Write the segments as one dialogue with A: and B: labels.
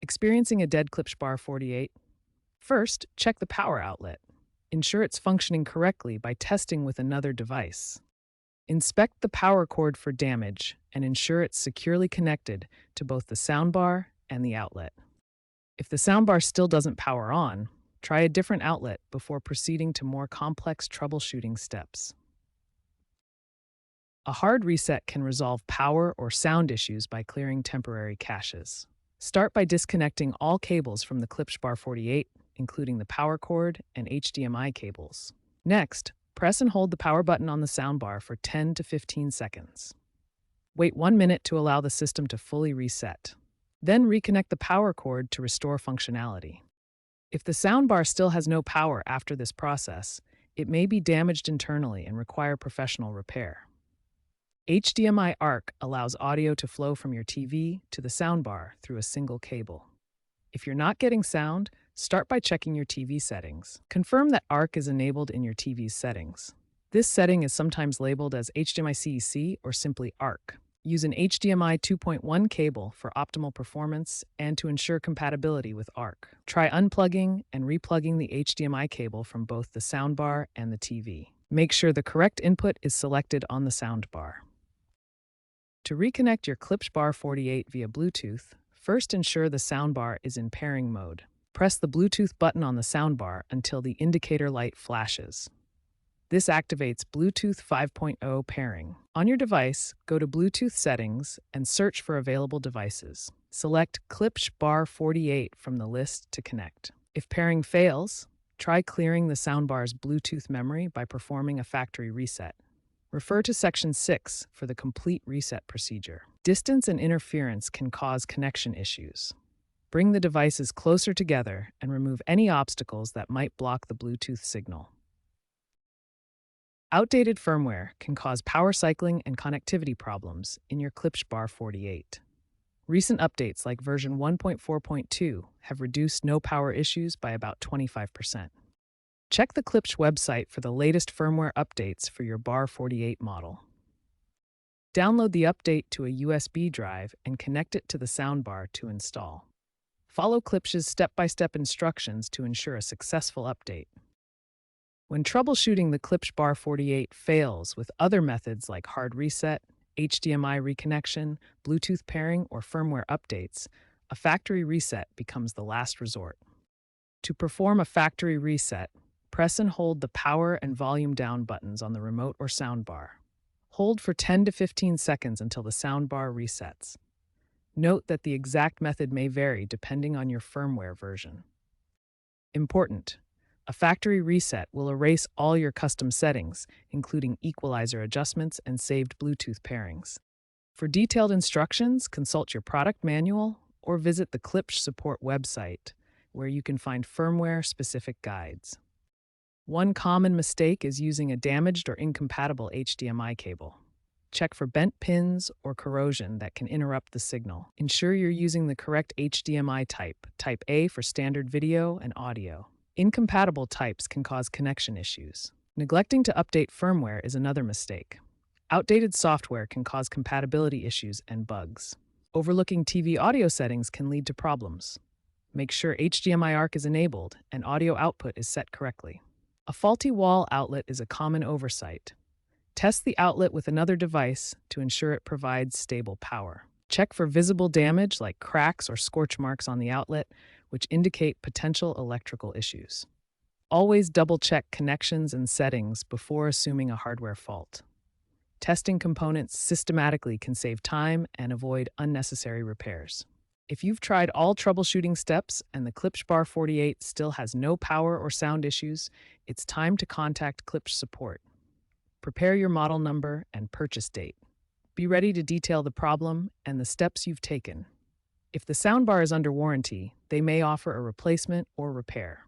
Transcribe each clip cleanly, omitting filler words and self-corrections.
A: Experiencing a dead Klipsch Bar 48? First, check the power outlet. Ensure it's functioning correctly by testing with another device. Inspect the power cord for damage and ensure it's securely connected to both the soundbar and the outlet. If the soundbar still doesn't power on, try a different outlet before proceeding to more complex troubleshooting steps. A hard reset can resolve power or sound issues by clearing temporary caches. Start by disconnecting all cables from the Klipsch Bar 48, including the power cord and HDMI cables. Next, press and hold the power button on the soundbar for 10 to 15 seconds. Wait 1 minute to allow the system to fully reset. Then reconnect the power cord to restore functionality. If the soundbar still has no power after this process, it may be damaged internally and require professional repair. HDMI ARC allows audio to flow from your TV to the soundbar through a single cable. If you're not getting sound, start by checking your TV settings. Confirm that ARC is enabled in your TV's settings. This setting is sometimes labeled as HDMI CEC or simply ARC. Use an HDMI 2.1 cable for optimal performance and to ensure compatibility with ARC. Try unplugging and replugging the HDMI cable from both the soundbar and the TV. Make sure the correct input is selected on the soundbar. To reconnect your Klipsch Bar 48 via Bluetooth, first ensure the soundbar is in pairing mode. Press the Bluetooth button on the soundbar until the indicator light flashes. This activates Bluetooth 5.0 pairing. On your device, go to Bluetooth settings and search for available devices. Select Klipsch Bar 48 from the list to connect. If pairing fails, try clearing the soundbar's Bluetooth memory by performing a factory reset. Refer to Section 6 for the complete reset procedure. Distance and interference can cause connection issues. Bring the devices closer together and remove any obstacles that might block the Bluetooth signal. Outdated firmware can cause power cycling and connectivity problems in your Klipsch Bar 48. Recent updates like version 1.4.2 have reduced no power issues by about 25%. Check the Klipsch website for the latest firmware updates for your Bar 48 model. Download the update to a USB drive and connect it to the soundbar to install. Follow Klipsch's step-by-step instructions to ensure a successful update. When troubleshooting the Klipsch Bar 48 fails with other methods like hard reset, HDMI reconnection, Bluetooth pairing, or firmware updates, a factory reset becomes the last resort. To perform a factory reset, press and hold the power and volume down buttons on the remote or soundbar. Hold for 10 to 15 seconds until the soundbar resets. Note that the exact method may vary depending on your firmware version. Important: a factory reset will erase all your custom settings, including equalizer adjustments and saved Bluetooth pairings. For detailed instructions, consult your product manual or visit the Klipsch support website, where you can find firmware-specific guides. One common mistake is using a damaged or incompatible HDMI cable. Check for bent pins or corrosion that can interrupt the signal. Ensure you're using the correct HDMI type, type A for standard video and audio. Incompatible types can cause connection issues. Neglecting to update firmware is another mistake. Outdated software can cause compatibility issues and bugs. Overlooking TV audio settings can lead to problems. Make sure HDMI ARC is enabled and audio output is set correctly. A faulty wall outlet is a common oversight. Test the outlet with another device to ensure it provides stable power. Check for visible damage like cracks or scorch marks on the outlet, which indicate potential electrical issues. Always double-check connections and settings before assuming a hardware fault. Testing components systematically can save time and avoid unnecessary repairs. If you've tried all troubleshooting steps and the Klipsch Bar 48 still has no power or sound issues, it's time to contact Klipsch support. Prepare your model number and purchase date. Be ready to detail the problem and the steps you've taken. If the soundbar is under warranty, they may offer a replacement or repair.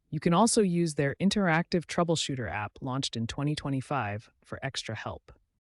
A: You can also use their interactive troubleshooter app launched in 2025 for extra help.